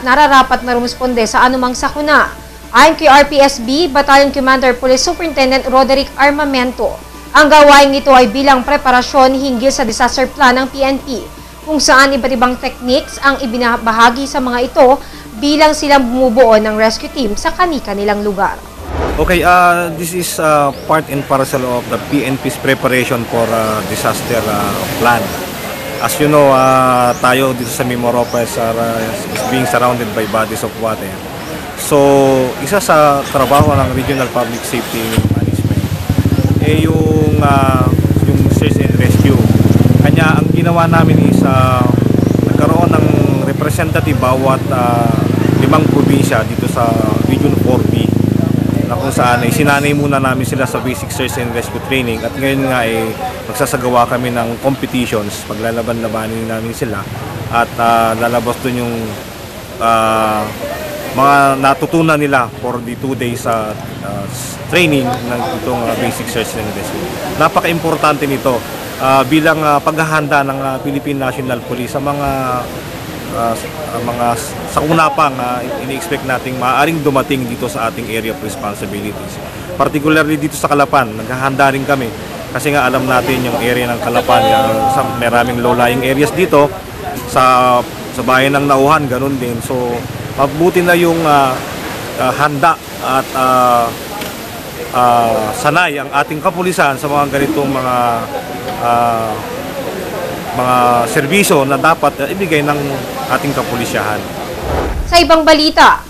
nararapat na rumisponde sa anumang sakuna. Ayon kay RPSB, Battalion Commander Police Superintendent Roderick Armamento, ang gawaing ito ay bilang preparasyon hinggil sa disaster plan ng PNP, kung saan iba't ibang techniques ang ibinabahagi sa mga ito bilang silang bumubuo ng rescue team sa kani-kanilang lugar. Okay, this is part and parcel of the PNP's preparation for disaster plan. As you know, tayo dito sa Mimaropa is being surrounded by bodies of water. So, isa sa trabaho ng Regional Public Safety Management yung search and rescue. Kanya ang ginawa namin is nagkaroon ng representative bawat 5 probinsya dito sa Region 4B, na kung saan ay sinanay muna namin sila sa basic search and rescue training, at ngayon nga ay magsasagawa kami ng competitions, paglalaban-labanin namin sila at lalabas dun yung mga natutunan nila for the 2 days training ng itong basic search and rescue. Napaka-importante nito bilang paghahanda ng Philippine National Police sa mga sakuna pang ini-expect nating maaaring dumating dito sa ating area of responsibilities. Particularly dito sa Calapan, naghahanda rin kami kasi nga alam natin yung area ng Calapan, maraming low-lying areas dito sa bayan ng Nauhan, ganun din. So mabuti na yung handa at sanay ang ating kapulisan sa mga ganitong mga serbisyo na dapat ibigay ng ating kapulisyahan. Sa ibang balita,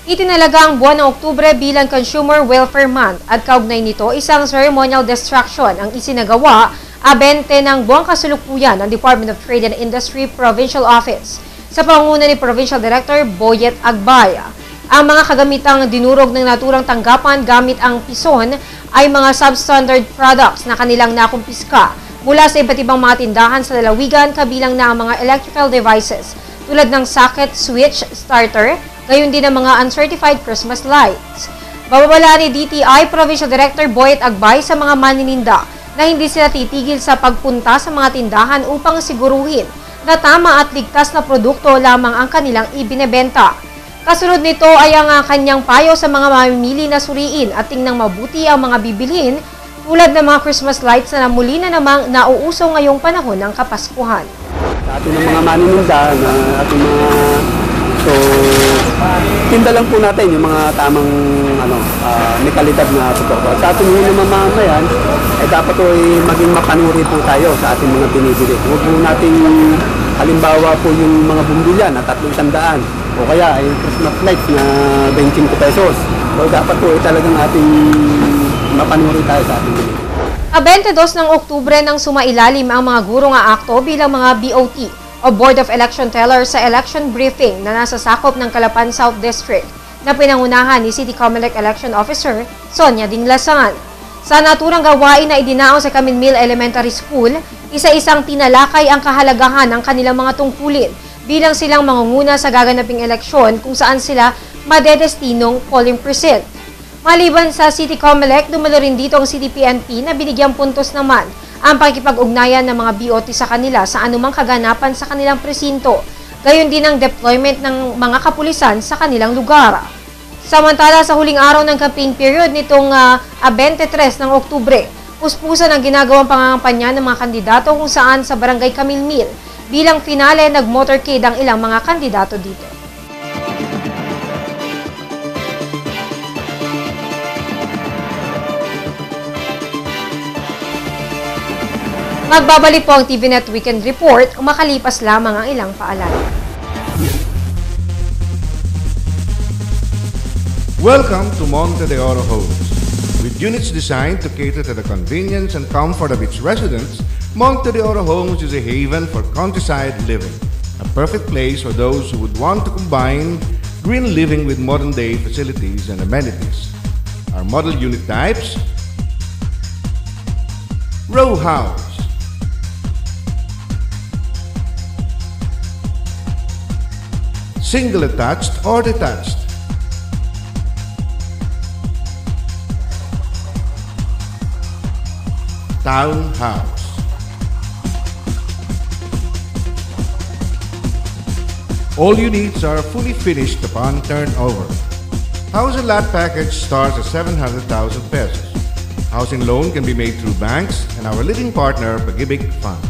itinalaga ang buwan ng Oktubre bilang Consumer Welfare Month at kaugnay nito isang ceremonial distraction ang isinagawa 20 ng buwang kasalukuyan ng Department of Trade and Industry Provincial Office sa pangunguna ni Provincial Director Boyet Agbay. Ang mga kagamitang dinurog ng naturang tanggapan gamit ang pison ay mga substandard products na kanilang nakumpiska mula sa iba't ibang mga tindahan sa lalawigan, kabilang na ang mga electrical devices tulad ng socket, switch, starter, gayon din ang mga uncertified Christmas lights. Bababala ni DTI Provincial Director Boyet Agbay sa mga manininda na hindi sila titigil sa pagpunta sa mga tindahan upang siguruhin na tama at ligtas na produkto lamang ang kanilang ibinebenta. Kasunod nito ay ang kanyang payo sa mga mamimili na suriin at tingnan mabuti ang mga bibilhin tulad ng mga Christmas lights na muli na namang nauuso ngayong panahon ng Kapaskuhan. Sa ating mga maninunda na ating mga tinda lang po natin yung mga tamang may kalidad na produkto. Sa ating mga mamamayan ay dapat po maging mapanuri po tayo sa ating mga binibili. Huwag po natin halimbawa po yung mga bumbilya na 300 o kaya ay Christmas lights na 25 pesos. So dapat po talagang ating mapanuri tayo sa ating binibili. 22 ng Oktubre nang sumailalim ang mga gurong aakto bilang mga BOT o Board of Election Tellers sa election briefing na nasa sakop ng Calapan South District na pinangunahan ni City Comelec Election Officer Sonia Dinglasan. Sa naturang gawain na idinaon sa Caminmil Elementary School, isa-isang tinalakay ang kahalagahan ng kanilang mga tungkulin bilang silang mangunguna sa gaganaping eleksyon kung saan sila madedestinong polling precinct. Maliban sa City Comelec, dumalo rin dito ang City PNP na binigyang puntos naman ang pakikipag-ugnayan ng mga BOT sa kanila sa anumang kaganapan sa kanilang presinto, gayon din ang deployment ng mga kapulisan sa kanilang lugar. Samantala, sa huling araw ng campaign period nitong 23 ng Oktubre, puspusan ang ginagawang pangangampanya ng mga kandidato kung saan sa Barangay Camilmil. Bilang finale, nag-motorcade ang ilang mga kandidato dito. Magbabalik po ang TVNet Weekend Report kung makalipas lamang ang ilang paalala. Welcome to Monte de Oro Homes. With units designed to cater to the convenience and comfort of its residents, Monte de Oro Homes is a haven for countryside living. A perfect place for those who would want to combine green living with modern-day facilities and amenities. Our model unit types: row house, single attached or detached, townhouse, All units are fully finished upon turnover. House and lot package starts at 700,000 pesos. Housing loan can be made through banks and our leading partner, Pag-ibig Fund,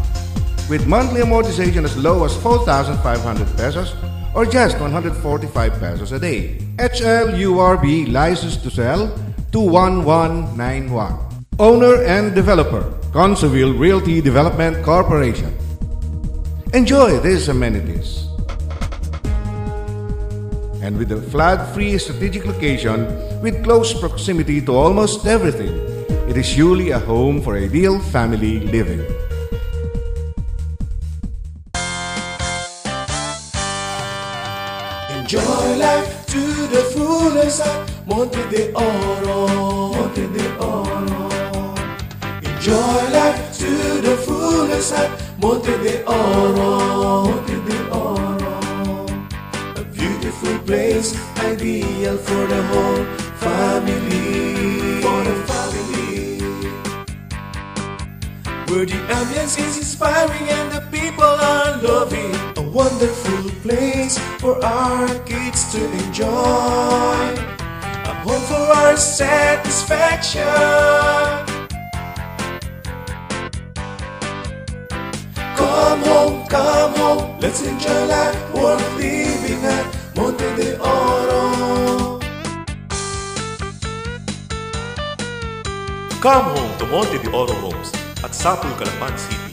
with monthly amortization as low as 4,500 pesos or just 145 pesos a day. HLURB licensed to sell 21191. Owner and developer, Consoville Realty Development Corporation. Enjoy these amenities. And with a flood-free strategic location with close proximity to almost everything, it is surely a home for ideal family living. Enjoy life to the fullest at Monte de Oro, Monte de Oro. Enjoy life to the fullest at Monte de Oro, Monte de Oro. A beautiful place, ideal for the whole family, for the family. Where the ambience is inspiring and the people are loving. A wonderful place for our kids to enjoy. A home for our satisfaction. Come home, let's enjoy life worth living at Monte de Oro. Come home to Monte de Oro Homes at Sapul, Calapan City.